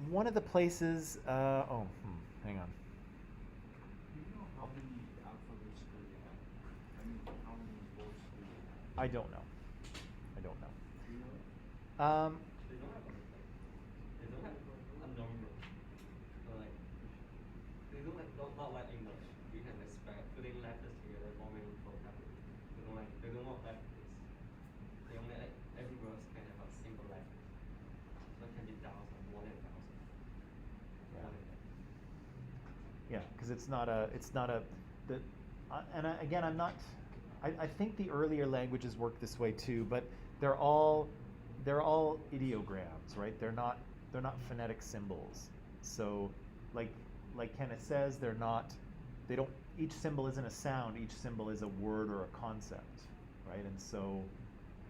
one of the places, hang on. Do you know how many alphabets do they have? I mean, how many words do they have? I don't know. I don't know. Do you know? They don't have they don't have a number. So like they don't like not like English. We can expect putting letters together forming vocabulary. They don't want letters. They only like every word can have a single letter. So it can be thousand, more than thousand. Yeah. More than that. Yeah, because it's not a, again, I'm not, I think the earlier languages work this way too, but they're all ideograms, right? They're not phonetic symbols. So, like Kenneth says, they don't, each symbol isn't a sound, each symbol is a word or a concept, right? And so,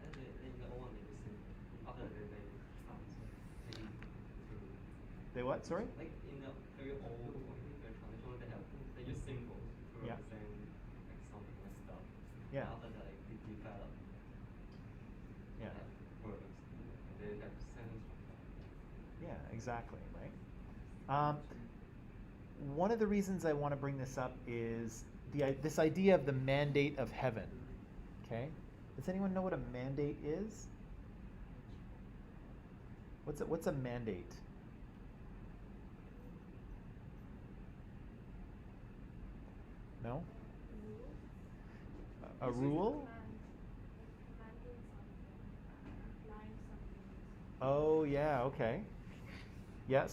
And they don't want it to simple. Other than they translate to they what, sorry? like in the very old very traditional they use symbols to Yeah. represent like something like stuff. Yeah. After that like they develop Yeah. words. And they have sentence from that. Yeah, exactly, right? One of the reasons I want to bring this up is this idea of the mandate of heaven. Okay? Does anyone know what a mandate is? What's a mandate? No? A rule? Oh yeah, okay. Yeah,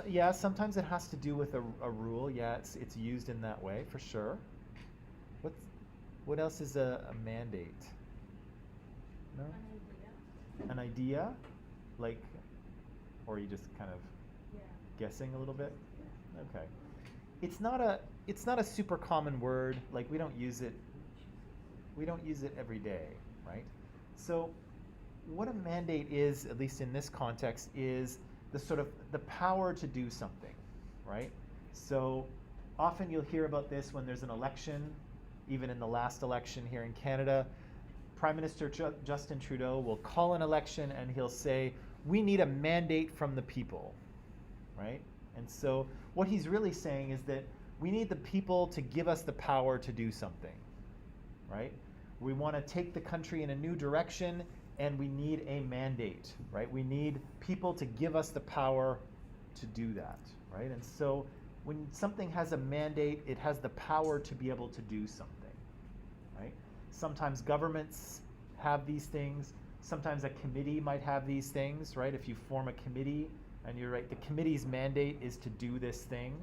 yeah, sometimes it has to do with a rule. Yeah, it's used in that way for sure. What else is a mandate? No? An idea? Like, or are you just kind of guessing a little bit? Okay. It's not a super common word. Like we don't use it every day, right? So what a mandate is, at least in this context, is the power to do something, right? So often you'll hear about this when there's an election, even in the last election here in Canada. Prime Minister Justin Trudeau will call an election and he'll say, we need a mandate from the people, right? And so what he's really saying is that we need the people to give us the power to do something, right? We want to take the country in a new direction and we need a mandate, right? We need people to give us the power to do that, right? And so when something has a mandate, it has the power to be able to do something, right? Sometimes governments have these things. Sometimes a committee might have these things, right? If you form a committee and you're right, the committee's mandate is to do this thing,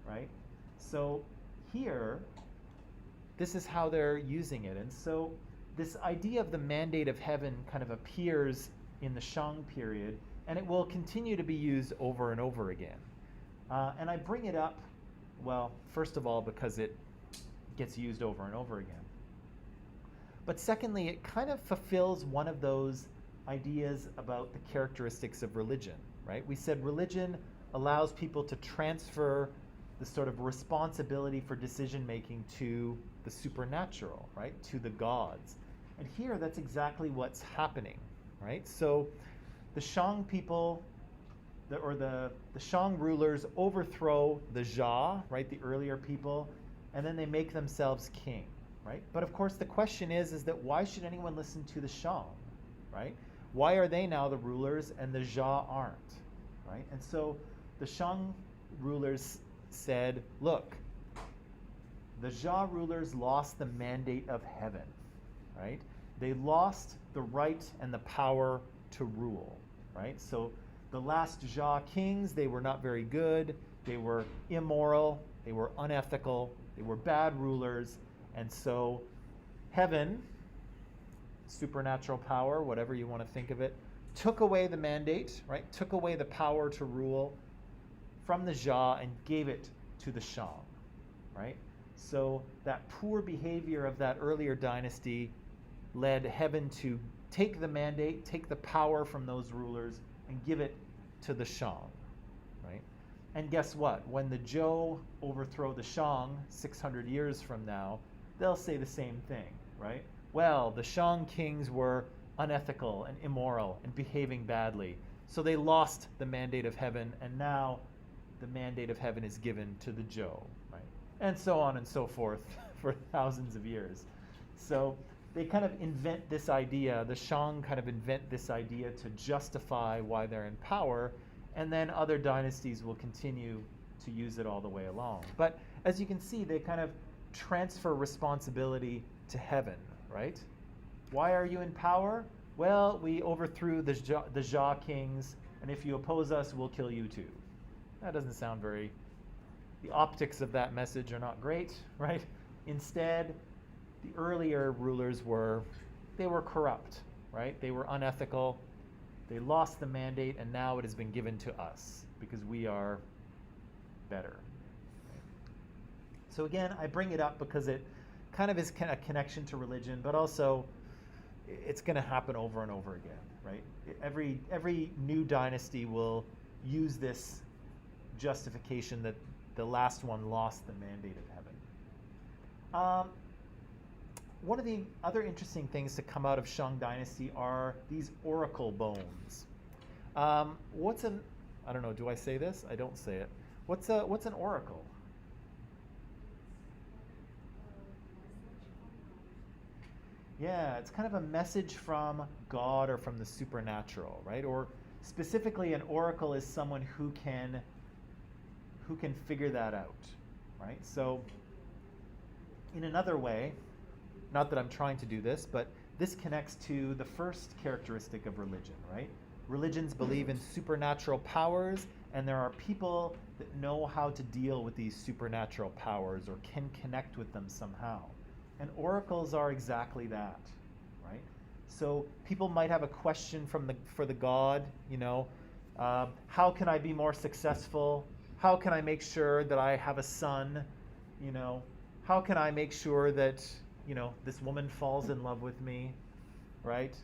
right? So here, this is how they're using it. And so this idea of the mandate of heaven kind of appears in the Shang period, and it will continue to be used over and over again. And I bring it up, well, first of all, because it gets used over and over again. But secondly, it kind of fulfills one of those ideas about the characteristics of religion, right? We said religion allows people to transfer the sort of responsibility for decision making to the supernatural, right? To the gods. And here, that's exactly what's happening, right? So the Shang people, the Shang rulers overthrow the Xia, right? The earlier people, and then they make themselves king, right? But of course, the question is that why should anyone listen to the Shang, right? Why are they now the rulers and the Xia aren't, right? And so the Shang rulers said, look, the Xia rulers lost the mandate of heaven, right? They lost the right and the power to rule, right? So the last Xia kings, they were not very good, they were immoral, they were unethical, they were bad rulers, and so heaven, supernatural power, whatever you want to think of it, took away the mandate, right? Took away the power to rule from the Xia and gave it to the Shang, right? So that poor behavior of that earlier dynasty led heaven to take the mandate, take the power from those rulers and give it to the Shang, right? And guess what? When the Zhou overthrow the Shang 600 years from now, they'll say the same thing, right? Well, the Shang kings were unethical and immoral and behaving badly. So they lost the mandate of heaven, and now the mandate of heaven is given to the Zhou, right? And so on and so forth for thousands of years. So they kind of invent this idea, the Shang kind of invent this idea to justify why they're in power, and then other dynasties will continue to use it all the way along. But as you can see, they kind of transfer responsibility to heaven, right? Why are you in power? Well, we overthrew the Xia kings, and if you oppose us, we'll kill you too. That doesn't sound very... The optics of that message are not great, right? Instead, the earlier rulers were corrupt, right? They were unethical. They lost the mandate, and now it has been given to us because we are better. So again, I bring it up because it kind of is a connection to religion, but also it's going to happen over and over again, right? Every new dynasty will use this justification that the last one lost the mandate of heaven. One of the other interesting things to come out of Shang Dynasty are these oracle bones. I don't know, do I say this? I don't say it. What's an oracle? Yeah, it's kind of a message from God or from the supernatural, right? Or specifically, an oracle is someone who can figure that out, right? So in another way, not that I'm trying to do this, but this connects to the first characteristic of religion, right? Religions believe in supernatural powers, and there are people that know how to deal with these supernatural powers or can connect with them somehow. And oracles are exactly that, right? So people might have a question for the god, how can I be more successful? How can I make sure that I have a son? How can I make sure that this woman falls in love with me, right?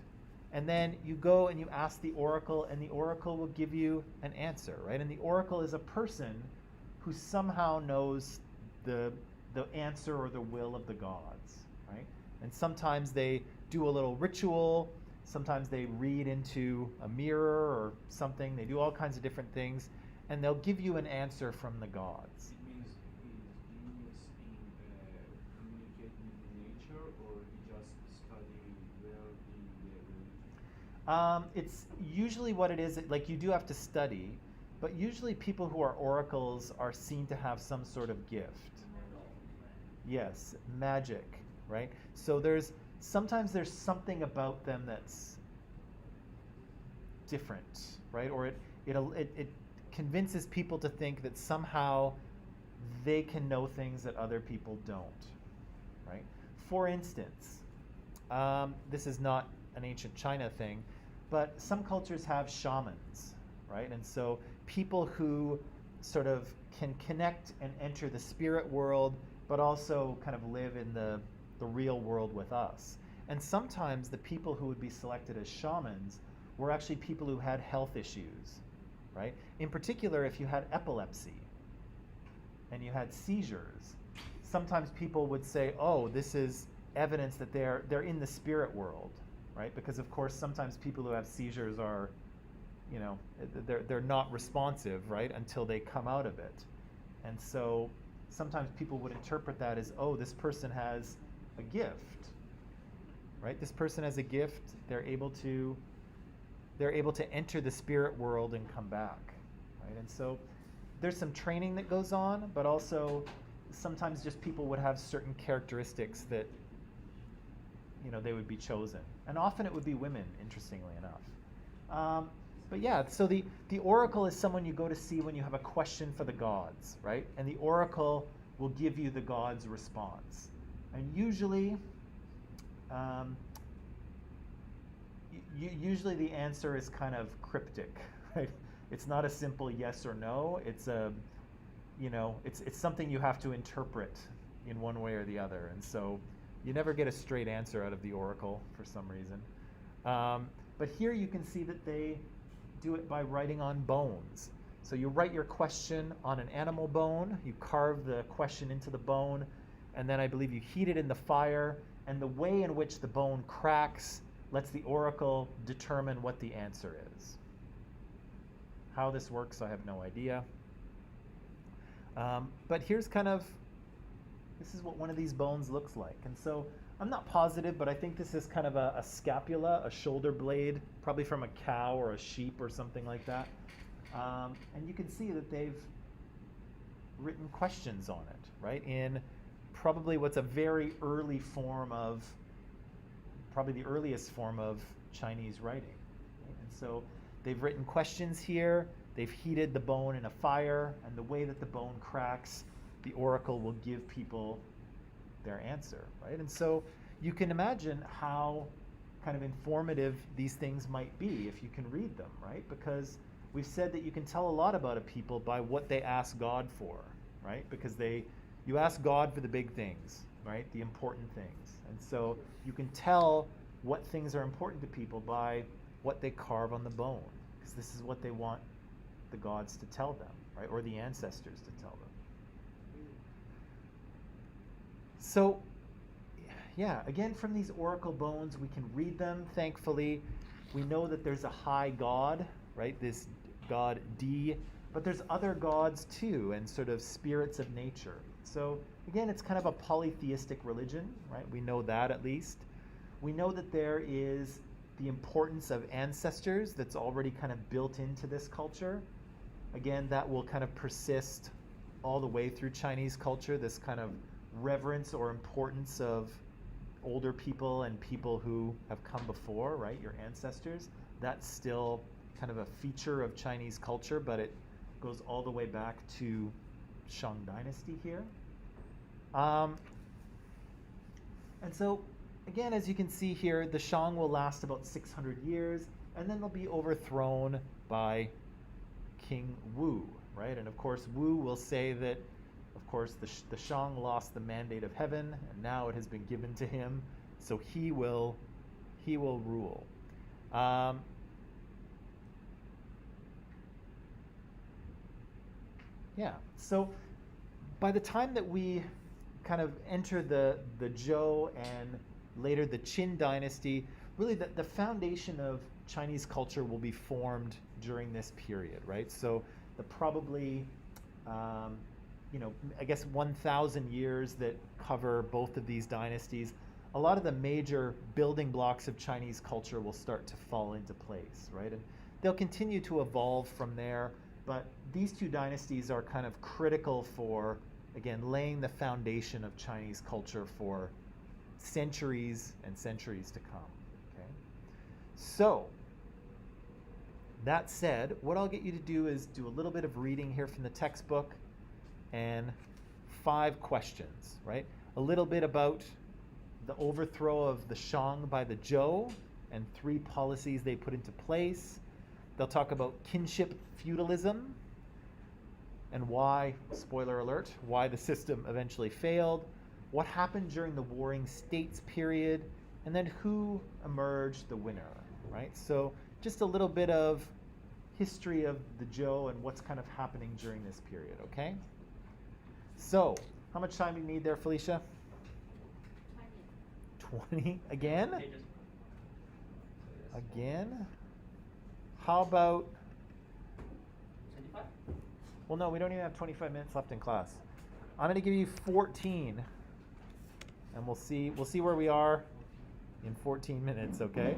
And then you go and you ask the oracle, and the oracle will give you an answer, right? And the oracle is a person who somehow knows the answer or the will of the gods, right? And sometimes they do a little ritual, sometimes they read into a mirror or something, they do all kinds of different things, and they'll give you an answer from the gods. It means he's genius in communicating with nature, or he just study well the religion? It's usually what it is, like you do have to study, but usually people who are oracles are seen to have some sort of gift. Yes, magic, right? So sometimes there's something about them that's different, right? Or it convinces people to think that somehow they can know things that other people don't, right? For instance, this is not an ancient China thing, but some cultures have shamans, right? And so people who sort of can connect and enter the spirit world, but also kind of live in the real world with us. And sometimes the people who would be selected as shamans were actually people who had health issues, right? In particular, if you had epilepsy and you had seizures, sometimes people would say, oh, this is evidence that they're in the spirit world, right? Because of course, sometimes people who have seizures are, they're not responsive, right, until they come out of it. And so sometimes people would interpret that as, oh, this person has a gift, right? This person has a gift. They're able to enter the spirit world and come back, right? And so there's some training that goes on, but also sometimes just people would have certain characteristics that they would be chosen, and often it would be women, interestingly enough. But yeah, so the oracle is someone you go to see when you have a question for the gods, right? And the oracle will give you the god's response. And usually, usually the answer is kind of cryptic, right? It's not a simple yes or no. It's it's something you have to interpret in one way or the other. And so you never get a straight answer out of the oracle for some reason. But here you can see that they do it by writing on bones. So you write your question on an animal bone, you carve the question into the bone, and then I believe you heat it in the fire, and the way in which the bone cracks lets the oracle determine what the answer is. How this works, I have no idea. But here's this is what one of these bones looks like. And so I'm not positive, but I think this is kind of a scapula, a shoulder blade, probably from a cow or a sheep or something like that. And you can see that they've written questions on it, right? In probably what's a very early form of, probably the earliest form of Chinese writing. Right? And so they've written questions here, they've heated the bone in a fire, and the way that the bone cracks, the oracle will give people their answer, right? And so you can imagine how kind of informative these things might be if you can read them, right? Because we've said that you can tell a lot about a people by what they ask God for, right? Because you ask God for the big things, right? The important things. And so you can tell what things are important to people by what they carve on the bone, because this is what they want the gods to tell them, right? Or the ancestors to tell them. So, yeah, again, from these oracle bones, we can read them, thankfully. We know that there's a high god, right? This god D, but there's other gods too, and sort of spirits of nature. So, again, it's kind of a polytheistic religion, right? We know that at least. We know that there is the importance of ancestors that's already kind of built into this culture. Again, that will kind of persist all the way through Chinese culture, this kind of reverence or importance of older people and people who have come before, right? Your ancestors. That's still kind of a feature of Chinese culture, but it goes all the way back to Shang Dynasty here. And so, again, as you can see here, the Shang will last about 600 years, and then they'll be overthrown by King Wu, right? And of course, Wu will say that, of course, the Shang lost the mandate of heaven, and now it has been given to him, so he will rule. Yeah. So by the time that we kind of enter the Zhou and later the Qin dynasty, really the foundation of Chinese culture will be formed during this period, right? So the probably I guess 1,000 years that cover both of these dynasties, a lot of the major building blocks of Chinese culture will start to fall into place, right? And they'll continue to evolve from there, but these two dynasties are kind of critical for, again, laying the foundation of Chinese culture for centuries and centuries to come, okay? So, that said, what I'll get you to do is do a little bit of reading here from the textbook, and 5 questions, right? A little bit about the overthrow of the Shang by the Zhou and 3 policies they put into place. They'll talk about kinship feudalism and why, spoiler alert, why the system eventually failed, what happened during the Warring States period, and then who emerged the winner, right? So just a little bit of history of the Zhou and what's kind of happening during this period, okay? So, how much time do you need there, Felicia? 20 again? Again? How about, 25? well, no, we don't even have 25 minutes left in class. I'm going to give you 14, and we'll see where we are in 14 minutes, okay?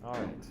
All right.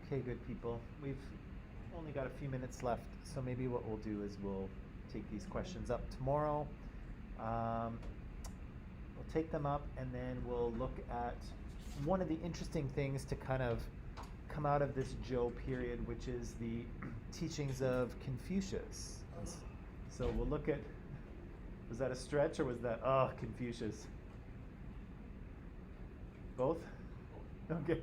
Okay, good people. We've only got a few minutes left, so maybe what we'll do is we'll take these questions up tomorrow. We'll take them up and then we'll look at one of the interesting things to kind of come out of this Zhou period, which is the teachings of Confucius. So we'll look at, was that a stretch or was that, Confucius? Both? Okay.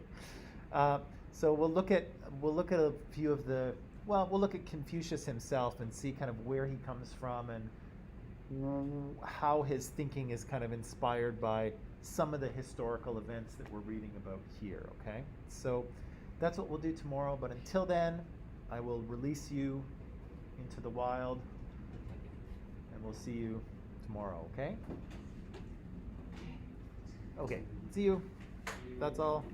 So we'll look at a few of the, we'll look at Confucius himself and see kind of where he comes from and how his thinking is kind of inspired by some of the historical events that we're reading about here, okay? So that's what we'll do tomorrow, but until then, I will release you into the wild, and we'll see you tomorrow, okay? Okay, see you. That's all.